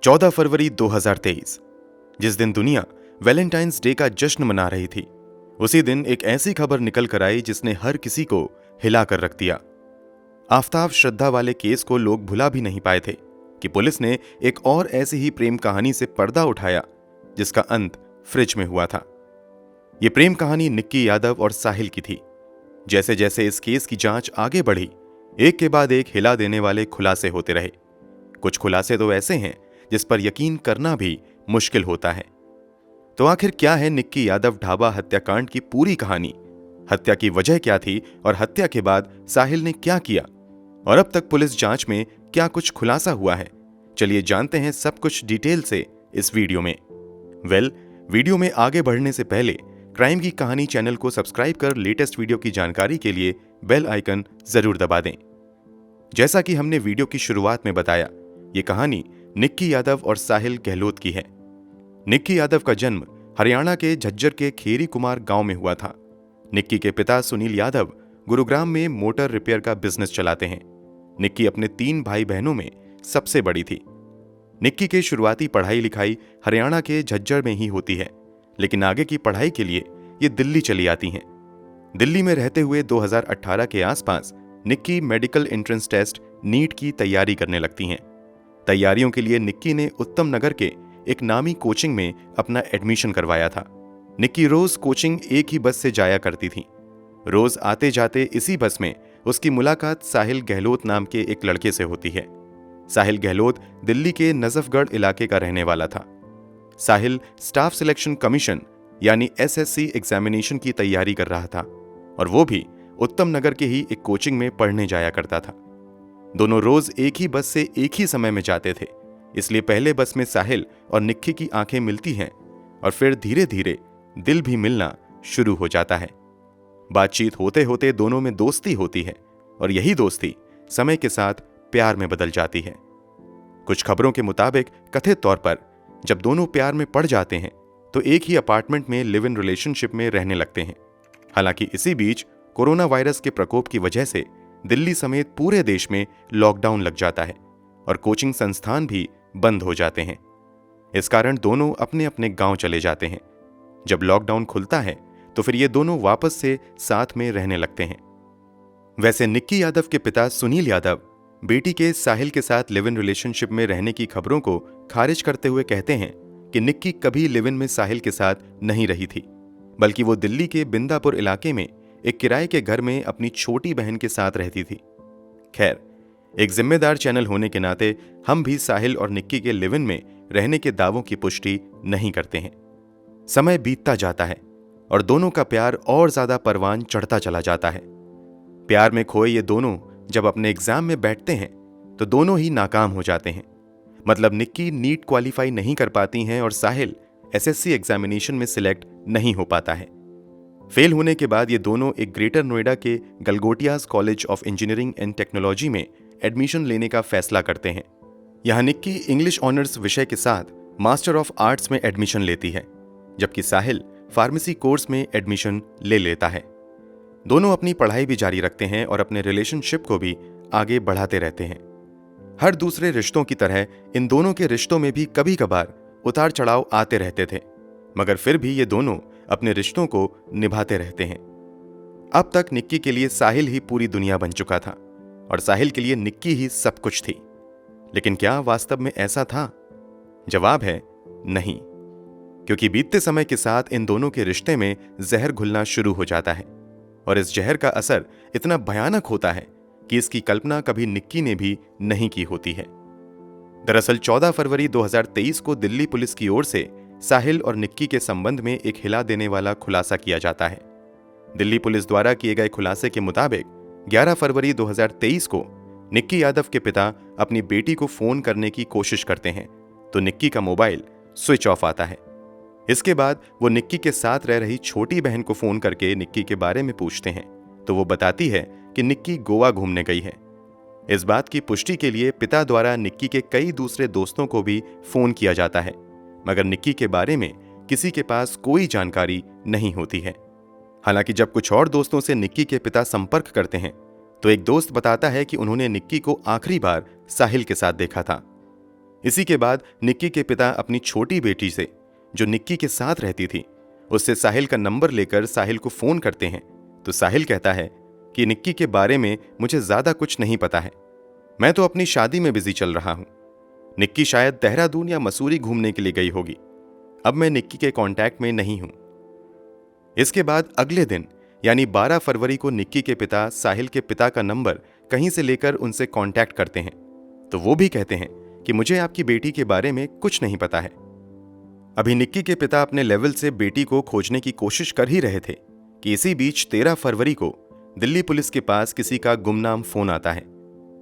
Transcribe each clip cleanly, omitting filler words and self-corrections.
14 फरवरी 2023, जिस दिन दुनिया वैलेंटाइंस डे का जश्न मना रही थी, उसी दिन एक ऐसी खबर निकल कर आई जिसने हर किसी को हिला कर रख दिया। आफताब श्रद्धा वाले केस को लोग भुला भी नहीं पाए थे कि पुलिस ने एक और ऐसी ही प्रेम कहानी से पर्दा उठाया जिसका अंत फ्रिज में हुआ था। यह प्रेम कहानी निक्की यादव और साहिल की थी। जैसे जैसे इस केस की जांच आगे बढ़ी, एक के बाद एक हिला देने वाले खुलासे होते रहे। कुछ खुलासे तो ऐसे हैं जिस पर यकीन करना भी मुश्किल होता है। तो आखिर क्या है निक्की यादव ढाबा हत्याकांड की पूरी कहानी? हत्या की वजह क्या थी और हत्या के बाद साहिल ने क्या किया? और अब तक पुलिस जांच में क्या कुछ खुलासा हुआ है? चलिए जानते हैं सब कुछ डिटेल से इस वीडियो में। वीडियो में आगे बढ़ने से पहले क्राइम की कहानी चैनल को सब्सक्राइब कर लेटेस्ट वीडियो की जानकारी के लिए बेल आइकन जरूर दबा दें। जैसा कि हमने वीडियो की शुरुआत में बताया, ये कहानी निक्की यादव और साहिल गहलोत की है। निक्की यादव का जन्म हरियाणा के झज्जर के खेरी कुमार गांव में हुआ था। निक्की के पिता सुनील यादव गुरुग्राम में मोटर रिपेयर का बिजनेस चलाते हैं। निक्की अपने 3 भाई बहनों में सबसे बड़ी थी। निक्की की शुरुआती पढ़ाई लिखाई हरियाणा के झज्जर में ही होती है, लेकिन आगे की पढ़ाई के लिए ये दिल्ली चली आती हैं। दिल्ली में रहते हुए 2018 के आसपास निक्की मेडिकल एंट्रेंस टेस्ट नीट की तैयारी करने लगती हैं। तैयारियों के लिए निक्की ने उत्तम नगर के एक नामी कोचिंग में अपना एडमिशन करवाया था। निक्की रोज कोचिंग एक ही बस से जाया करती थी। रोज आते जाते इसी बस में उसकी मुलाकात साहिल गहलोत नाम के एक लड़के से होती है। साहिल गहलोत दिल्ली के नजफगढ़ इलाके का रहने वाला था। साहिल स्टाफ सिलेक्शन कमीशन यानी SSC एग्जामिनेशन की तैयारी कर रहा था और वो भी उत्तम नगर के ही एक कोचिंग में पढ़ने जाया करता था। दोनों रोज एक ही बस से एक ही समय में जाते थे, इसलिए पहले बस में साहिल और निक्की की आंखें मिलती हैं और फिर धीरे धीरे दिल भी मिलना शुरू हो जाता है। बातचीत होते होते दोनों में दोस्ती होती है और यही दोस्ती समय के साथ प्यार में बदल जाती है। कुछ खबरों के मुताबिक कथित तौर पर जब दोनों प्यार में पड़ जाते हैं तो एक ही अपार्टमेंट में लिव इन रिलेशनशिप में रहने लगते हैं। हालांकि इसी बीच कोरोना वायरस के प्रकोप की वजह से दिल्ली समेत पूरे देश में लॉकडाउन लग जाता है और कोचिंग संस्थान भी बंद हो जाते हैं। इस कारण दोनों अपने अपने गांव चले जाते हैं। जब लॉकडाउन खुलता है तो फिर ये दोनों वापस से साथ में रहने लगते हैं। वैसे निक्की यादव के पिता सुनील यादव बेटी के साहिल के साथ लिव इन रिलेशनशिप में रहने की खबरों को खारिज करते हुए कहते हैं कि निक्की कभी लिव इन में साहिल के साथ नहीं रही थी, बल्कि वो दिल्ली के बिंदापुर इलाके में एक किराए के घर में अपनी छोटी बहन के साथ रहती थी। खैर, एक जिम्मेदार चैनल होने के नाते हम भी साहिल और निक्की के लिव इन में रहने के दावों की पुष्टि नहीं करते हैं। समय बीतता जाता है और दोनों का प्यार और ज्यादा परवान चढ़ता चला जाता है। प्यार में खोए ये दोनों जब अपने एग्जाम में बैठते हैं तो दोनों ही नाकाम हो जाते हैं। मतलब निक्की नीट क्वालिफाई नहीं कर पाती हैं और साहिल SSC एग्जामिनेशन में सिलेक्ट नहीं हो पाता है। फेल होने के बाद ये दोनों एक ग्रेटर नोएडा के Galgotias college of engineering and technology में एडमिशन लेने का फैसला करते हैं। यहां निक्की इंग्लिश ऑनर्स विषय के साथ मास्टर ऑफ आर्ट्स में एडमिशन लेती है, जबकि साहिल फार्मेसी कोर्स में एडमिशन ले लेता है। दोनों अपनी पढ़ाई भी जारी रखते हैं और अपने रिलेशनशिप को भी आगे बढ़ाते रहते हैं। हर दूसरे रिश्तों की तरह इन दोनों के रिश्तों में भी कभी कभार उतार चढ़ाव आते रहते थे, मगर फिर भी ये दोनों अपने रिश्तों को निभाते रहते हैं। अब तक निक्की के लिए साहिल ही पूरी दुनिया बन चुका था और साहिल के लिए निक्की ही सब कुछ थी। लेकिन क्या वास्तव में ऐसा था? जवाब है नहीं, क्योंकि बीतते समय के साथ इन दोनों के रिश्ते में जहर घुलना शुरू हो जाता है और इस जहर का असर इतना भयानक होता है कि इसकी कल्पना कभी निक्की ने भी नहीं की होती है। दरअसल 14 फरवरी 2023 को दिल्ली पुलिस की ओर से साहिल और निक्की के संबंध में एक हिला देने वाला खुलासा किया जाता है। दिल्ली पुलिस द्वारा किए गए खुलासे के मुताबिक 11 फरवरी 2023 को निक्की यादव के पिता अपनी बेटी को फोन करने की कोशिश करते हैं तो निक्की का मोबाइल स्विच ऑफ आता है। इसके बाद वो निक्की के साथ रह रही छोटी बहन को फोन करके निक्की के बारे में पूछते हैं तो वो बताती है कि निक्की गोवा घूमने गई है। इस बात की पुष्टि के लिए पिता द्वारा निक्की के कई दूसरे दोस्तों को भी फोन किया जाता है, मगर निक्की के बारे में किसी के पास कोई जानकारी नहीं होती है। हालांकि जब कुछ और दोस्तों से निक्की के पिता संपर्क करते हैं तो एक दोस्त बताता है कि उन्होंने निक्की को आखिरी बार साहिल के साथ देखा था। इसी के बाद निक्की के पिता अपनी छोटी बेटी से, जो निक्की के साथ रहती थी, उससे साहिल का नंबर लेकर साहिल को फोन करते हैं। तो साहिल कहता है कि निक्की के बारे में मुझे ज्यादा कुछ नहीं पता है, मैं तो अपनी शादी में बिजी चल रहा हूं। निक्की शायद देहरादून या मसूरी घूमने के लिए गई होगी। अब मैं निक्की के कांटेक्ट में नहीं हूं। इसके बाद अगले दिन यानी 12 फरवरी को निक्की के पिता साहिल के पिता का नंबर कहीं से लेकर उनसे कांटेक्ट करते हैं। तो वो भी कहते हैं कि मुझे आपकी बेटी के बारे में कुछ नहीं पता है। अभी निक्की के पिता अपने लेवल से बेटी को खोजने की कोशिश कर ही रहे थे कि इसी बीच 13 फरवरी को दिल्ली पुलिस के पास किसी का गुमनाम फोन आता है।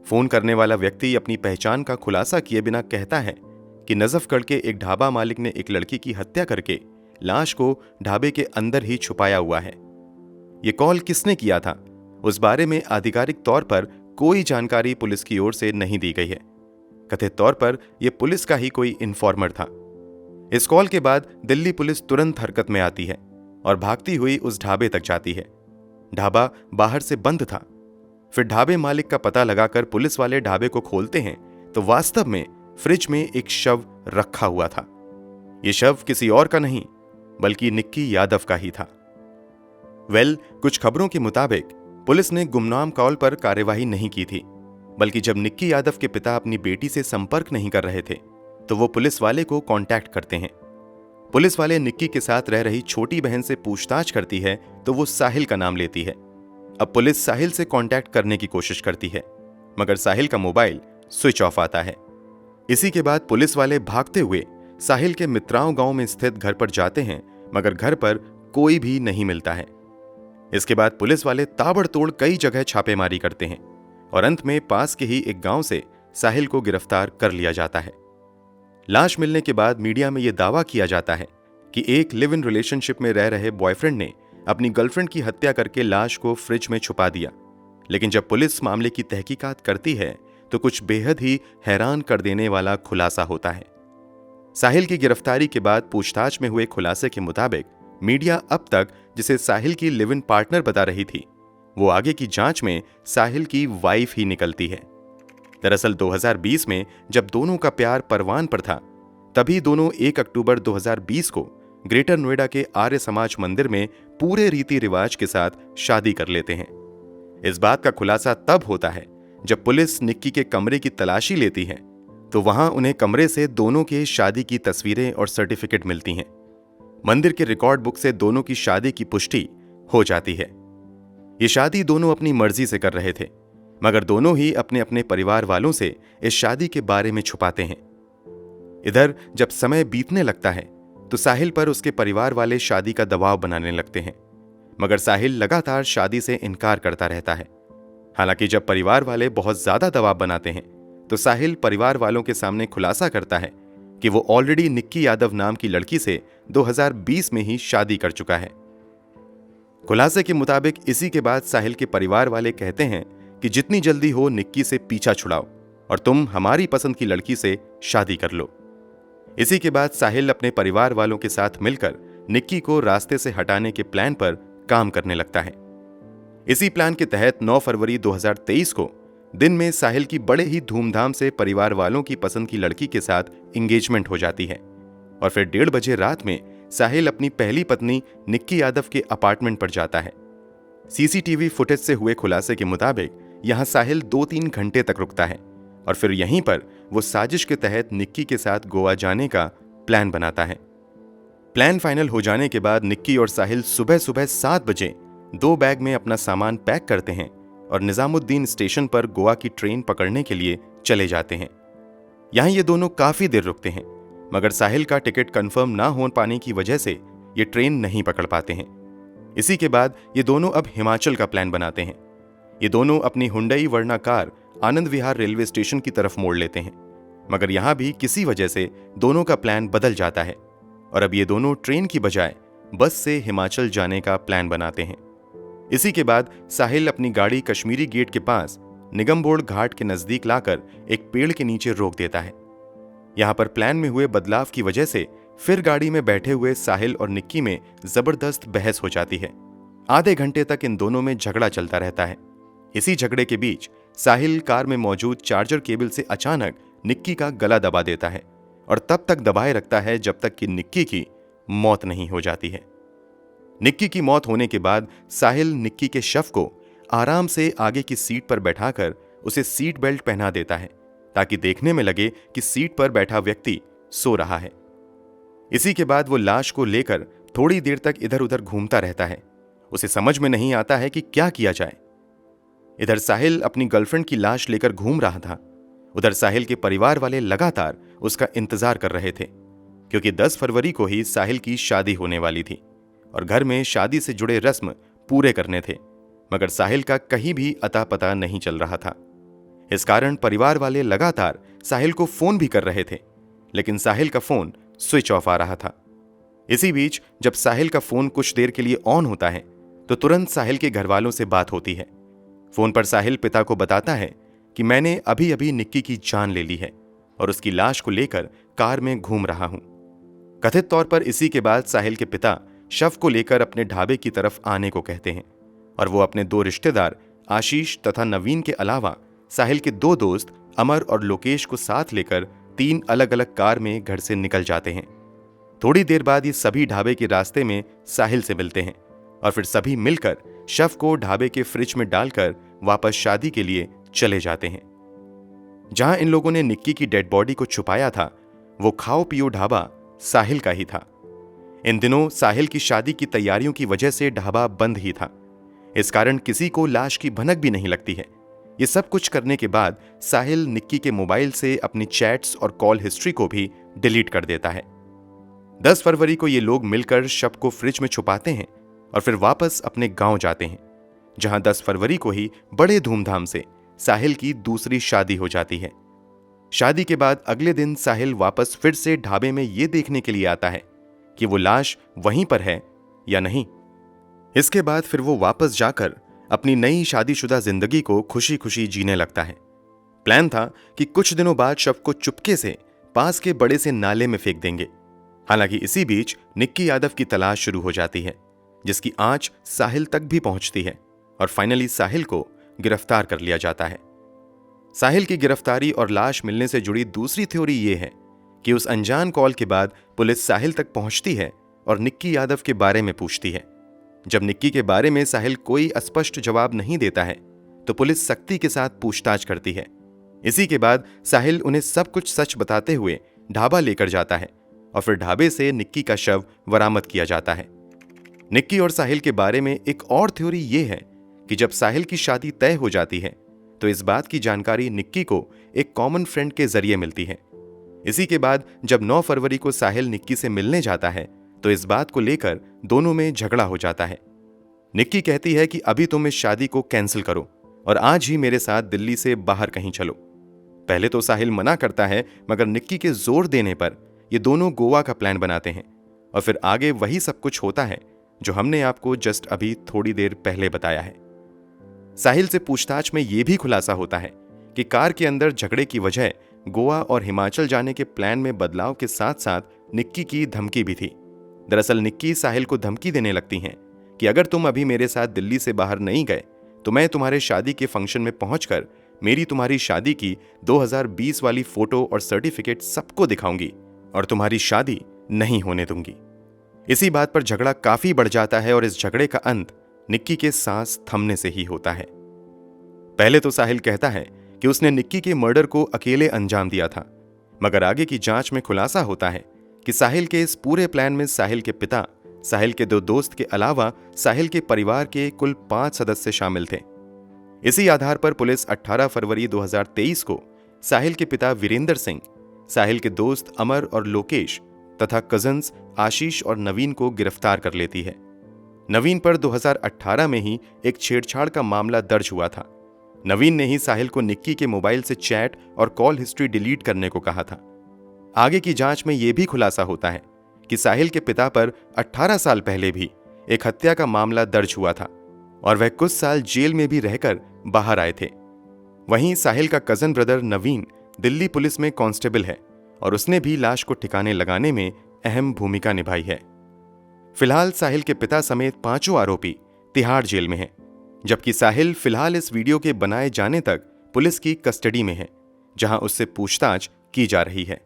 फोन करने वाला व्यक्ति अपनी पहचान का खुलासा किए बिना कहता है कि नजफगढ़ के एक ढाबा मालिक ने एक लड़की की हत्या करके लाश को ढाबे के अंदर ही छुपाया हुआ है। ये कॉल किसने किया था, उस बारे में आधिकारिक तौर पर कोई जानकारी पुलिस की ओर से नहीं दी गई है। कथित तौर पर यह पुलिस का ही कोई इन्फॉर्मर था। इस कॉल के बाद दिल्ली पुलिस तुरंत हरकत में आती है और भागती हुई उस ढाबे तक जाती है। ढाबा बाहर से बंद था। फिर ढाबे मालिक का पता लगाकर पुलिस वाले ढाबे को खोलते हैं तो वास्तव में फ्रिज में एक शव रखा हुआ था। यह शव किसी और का नहीं बल्कि निक्की यादव का ही था। कुछ खबरों के मुताबिक पुलिस ने गुमनाम कॉल पर कार्यवाही नहीं की थी, बल्कि जब निक्की यादव के पिता अपनी बेटी से संपर्क नहीं कर रहे थे तो वो पुलिस वाले को कांटेक्ट करते हैं। पुलिस वाले निक्की के साथ रह रही छोटी बहन से पूछताछ करती है तो वो साहिल का नाम लेती है। अब पुलिस साहिल से कांटेक्ट करने की कोशिश करती है, मगर साहिल का मोबाइल स्विच ऑफ आता है। इसी के बाद पुलिस वाले भागते हुए साहिल के मित्राओं गांव में स्थित घर पर जाते हैं, मगर घर पर कोई भी नहीं मिलता है। इसके बाद पुलिस वाले ताबड़तोड़ कई जगह छापेमारी करते हैं और अंत में पास के ही एक गांव से साहिल को गिरफ्तार कर लिया जाता है। लाश मिलने के बाद मीडिया में यह दावा किया जाता है कि एक लिव इन रिलेशनशिप में रह रहे बॉयफ्रेंड ने अपनी गर्लफ्रेंड की हत्या करके लाश को फ्रिज में छुपा दिया। लेकिन जब पुलिस मामले की तहकीकात करती है तो कुछ बेहद ही हैरान कर देने वाला खुलासा होता है। साहिल की गिरफ्तारी के बाद पूछताछ में हुए खुलासे के मुताबिक मीडिया अब तक जिसे साहिल की लिव इन पार्टनर बता रही थी, वो आगे की जांच में साहिल की वाइफ ही निकलती है। दरअसल 2020 में जब दोनों का प्यार परवान पर था, तभी दोनों 1 अक्टूबर 2020 को ग्रेटर नोएडा के आर्य समाज मंदिर में पूरे रीति रिवाज के साथ शादी कर लेते हैं। इस बात का खुलासा तब होता है जब पुलिस निक्की के कमरे की तलाशी लेती है तो वहां उन्हें कमरे से दोनों के शादी की तस्वीरें और सर्टिफिकेट मिलती हैं। मंदिर के रिकॉर्ड बुक से दोनों की शादी की पुष्टि हो जाती है। ये शादी दोनों अपनी मर्जी से कर रहे थे, मगर दोनों ही अपने अपने परिवार वालों से इस शादी के बारे में छुपाते हैं। इधर जब समय बीतने लगता है तो साहिल पर उसके परिवार वाले शादी का दबाव बनाने लगते हैं, मगर साहिल लगातार शादी से इनकार करता रहता है। हालांकि जब परिवार वाले बहुत ज्यादा दबाव बनाते हैं तो साहिल परिवार वालों के सामने खुलासा करता है कि वो ऑलरेडी निक्की यादव नाम की लड़की से 2020 में ही शादी कर चुका है। खुलासे के मुताबिक इसी के बाद साहिल के परिवार वाले कहते हैं कि जितनी जल्दी हो निक्की से पीछा छुड़ाओ और तुम हमारी पसंद की लड़की से शादी कर लो। इसी के बाद साहिल अपने परिवार वालों के साथ मिलकर निक्की को रास्ते से हटाने के प्लान पर काम करने लगता है। इसी प्लान के तहत 9 फरवरी 2023 को दिन में साहिल की बड़े ही धूमधाम से परिवार वालों की पसंद की लड़की के साथ एंगेजमेंट हो जाती है और फिर 1:30 बजे रात में साहिल अपनी पहली पत्नी निक्की यादव के अपार्टमेंट पर जाता है। सीसीटीवी फुटेज से हुए खुलासे के मुताबिक यहां साहिल 2-3 घंटे तक रुकता है और फिर यहीं पर वो साजिश के तहत निक्की के साथ गोवा जाने का प्लान बनाता है। प्लान फाइनल हो जाने के बाद निक्की और साहिल सुबह सुबह 7 बजे 2 बैग में अपना सामान पैक करते हैं और निजामुद्दीन स्टेशन पर गोवा की ट्रेन पकड़ने के लिए चले जाते हैं। यहां ये दोनों काफी देर रुकते हैं, मगर साहिल का टिकट कंफर्म ना हो पाने की वजह से ये ट्रेन नहीं पकड़ पाते हैं। इसी के बाद ये दोनों अब हिमाचल का प्लान बनाते हैं। ये दोनों अपनी Hyundai Verna car Anand Vihar railway station की तरफ मोड़ लेते हैं, मगर यहां भी किसी वजह से दोनों का प्लान बदल जाता है और अब ये दोनों ट्रेन की बजाय बस से हिमाचल जाने का प्लान बनाते हैं। इसी के बाद साहिल अपनी गाड़ी कश्मीरी गेट के पास निगमबोड़ घाट के नजदीक लाकर एक पेड़ के नीचे रोक देता है। यहां पर प्लान में हुए बदलाव की वजह से फिर गाड़ी में बैठे हुए साहिल और निक्की में जबरदस्त बहस हो जाती है। आधे घंटे तक इन दोनों में झगड़ा चलता रहता है। इसी झगड़े के बीच साहिल कार में मौजूद चार्जर केबल से अचानक निक्की का गला दबा देता है और तब तक दबाए रखता है जब तक कि निक्की की मौत नहीं हो जाती है। निक्की की मौत होने के बाद साहिल निक्की के शव को आराम से आगे की सीट पर बैठाकर उसे सीट बेल्ट पहना देता है ताकि देखने में लगे कि सीट पर बैठा व्यक्ति सो रहा है। इसी के बाद वो लाश को लेकर थोड़ी देर तक इधर उधर घूमता रहता है। उसे समझ में नहीं आता है कि क्या किया जाए। इधर साहिल अपनी गर्लफ्रेंड की लाश लेकर घूम रहा था, उधर साहिल के परिवार वाले लगातार उसका इंतजार कर रहे थे क्योंकि 10 फरवरी को ही साहिल की शादी होने वाली थी और घर में शादी से जुड़े रस्म पूरे करने थे, मगर साहिल का कहीं भी अता पता नहीं चल रहा था। इस कारण परिवार वाले लगातार साहिल को फोन भी कर रहे थे, लेकिन साहिल का फोन स्विच ऑफ आ रहा था। इसी बीच जब साहिल का फोन कुछ देर के लिए ऑन होता है तो तुरंत साहिल के घर वालों से बात होती है। फोन पर साहिल पिता को बताता है कि मैंने अभी अभी निक्की की जान ले ली है और उसकी लाश को लेकर कार में घूम रहा हूं। कथित तौर पर इसी के बाद साहिल के पिता शव को लेकर अपने ढाबे की तरफ आने को कहते हैं और वो अपने 2 रिश्तेदार आशीष तथा नवीन के अलावा साहिल के 2 दोस्त अमर और लोकेश को साथ लेकर 3 अलग अलग कार में घर से निकल जाते हैं। थोड़ी देर बाद ये सभी ढाबे के रास्ते में साहिल से मिलते हैं और फिर सभी मिलकर शव को ढाबे के फ्रिज में डालकर वापस शादी के लिए चले जाते हैं। जहां इन लोगों ने निक्की की डेड बॉडी को छुपाया था वो खाओ पियो ढाबा साहिल का ही था। इन दिनों साहिल की शादी की तैयारियों की वजह से ढाबा बंद ही था, इस कारण किसी को लाश की भनक भी नहीं लगती है। ये सब कुछ करने के बाद साहिल निक्की के मोबाइल से अपनी चैट्स और कॉल हिस्ट्री को भी डिलीट कर देता है। 10 फरवरी को ये लोग मिलकर शव को फ्रिज में छुपाते हैं और फिर वापस अपने गांव जाते हैं, जहां 10 फरवरी को ही बड़े धूमधाम से साहिल की दूसरी शादी हो जाती है। शादी के बाद अगले दिन साहिल वापस फिर से ढाबे में ये देखने के लिए आता है कि वो लाश वहीं पर है या नहीं। इसके बाद फिर वो वापस जाकर अपनी नई शादीशुदा जिंदगी को खुशी खुशी जीने लगता है। प्लान था कि कुछ दिनों बाद शव को चुपके से पास के बड़े से नाले में फेंक देंगे। हालांकि इसी बीच निक्की यादव की तलाश शुरू हो जाती है, जिसकी आंच साहिल तक भी पहुंचती है और फाइनली साहिल को गिरफ्तार कर लिया जाता है। साहिल की गिरफ्तारी और लाश मिलने से जुड़ी दूसरी थ्योरी यह है कि उस अनजान कॉल के बाद पुलिस साहिल तक पहुंचती है और निक्की यादव के बारे में पूछती है। जब निक्की के बारे में साहिल कोई स्पष्ट जवाब नहीं देता है तो पुलिस सख्ती के साथ पूछताछ करती है। इसी के बाद साहिल उन्हें सब कुछ सच बताते हुए ढाबा लेकर जाता है और फिर ढाबे से निक्की का शव बरामद किया जाता है। निक्की और साहिल के बारे में एक और थ्योरी यह है कि जब साहिल की शादी तय हो जाती है तो इस बात की जानकारी निक्की को एक कॉमन फ्रेंड के जरिए मिलती है। इसी के बाद जब 9 फरवरी को साहिल निक्की से मिलने जाता है तो इस बात को लेकर दोनों में झगड़ा हो जाता है। निक्की कहती है कि अभी तुम इस शादी को कैंसिल करो और आज ही मेरे साथ दिल्ली से बाहर कहीं चलो। पहले तो साहिल मना करता है, मगर निक्की के जोर देने पर ये दोनों गोवा का प्लान बनाते हैं और फिर आगे वही सब कुछ होता है जो हमने आपको जस्ट अभी थोड़ी देर पहले बताया है। साहिल से पूछताछ में यह भी खुलासा होता है कि कार के अंदर झगड़े की वजह गोवा और हिमाचल जाने के प्लान में बदलाव के साथ साथ निक्की की धमकी भी थी। दरअसल निक्की साहिल को धमकी देने लगती हैं कि अगर तुम अभी मेरे साथ दिल्ली से बाहर नहीं गए तो मैं तुम्हारे शादी के फंक्शन में पहुंचकर मेरी तुम्हारी शादी की 2020 वाली फोटो और सर्टिफिकेट सबको दिखाऊंगी और तुम्हारी शादी नहीं होने दूंगी। इसी बात पर झगड़ा काफी बढ़ जाता है और इस झगड़े का अंत निक्की के सांस थमने से ही होता है। पहले तो साहिल कहता है कि उसने निक्की के मर्डर को अकेले अंजाम दिया था, मगर आगे की जांच में खुलासा होता है कि साहिल के इस पूरे प्लान में साहिल के पिता, साहिल के 2 दोस्त के अलावा साहिल के परिवार के कुल 5 सदस्य शामिल थे। इसी आधार पर पुलिस 18 फरवरी 2023 को साहिल के पिता वीरेंद्र सिंह, साहिल के दोस्त अमर और लोकेश तथा कजन्स आशीष और नवीन को गिरफ्तार कर लेती है। नवीन पर 2018 में ही एक छेड़छाड़ का मामला दर्ज हुआ था। नवीन ने ही साहिल को निक्की के मोबाइल से चैट और कॉल हिस्ट्री डिलीट करने को कहा था। आगे की जांच में यह भी खुलासा होता है कि साहिल के पिता पर 18 साल पहले भी एक हत्या का मामला दर्ज हुआ था और वह कुछ साल जेल में भी रहकर बाहर आए थे। वहीं साहिल का कजन ब्रदर नवीन दिल्ली पुलिस में कांस्टेबल है और उसने भी लाश को ठिकाने लगाने में अहम भूमिका निभाई है। फिलहाल साहिल के पिता समेत 5 आरोपी तिहाड़ जेल में हैं, जबकि साहिल फिलहाल इस वीडियो के बनाए जाने तक पुलिस की कस्टडी में है, जहां उससे पूछताछ की जा रही है।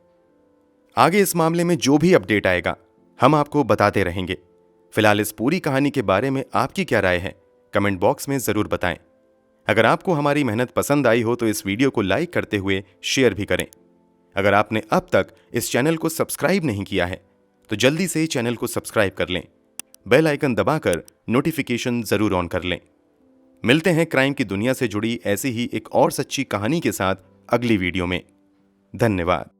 आगे इस मामले में जो भी अपडेट आएगा हम आपको बताते रहेंगे। फिलहाल इस पूरी कहानी के बारे में आपकी क्या राय है, कमेंट बॉक्स में जरूर बताएं। अगर आपको हमारी मेहनत पसंद आई हो तो इस वीडियो को लाइक करते हुए शेयर भी करें। अगर आपने अब तक इस चैनल को सब्सक्राइब नहीं किया है तो जल्दी से चैनल को सब्सक्राइब कर लें, बेल आइकन दबाकर नोटिफिकेशन जरूर ऑन कर लें। मिलते हैं क्राइम की दुनिया से जुड़ी ऐसी ही एक और सच्ची कहानी के साथ अगली वीडियो में। धन्यवाद।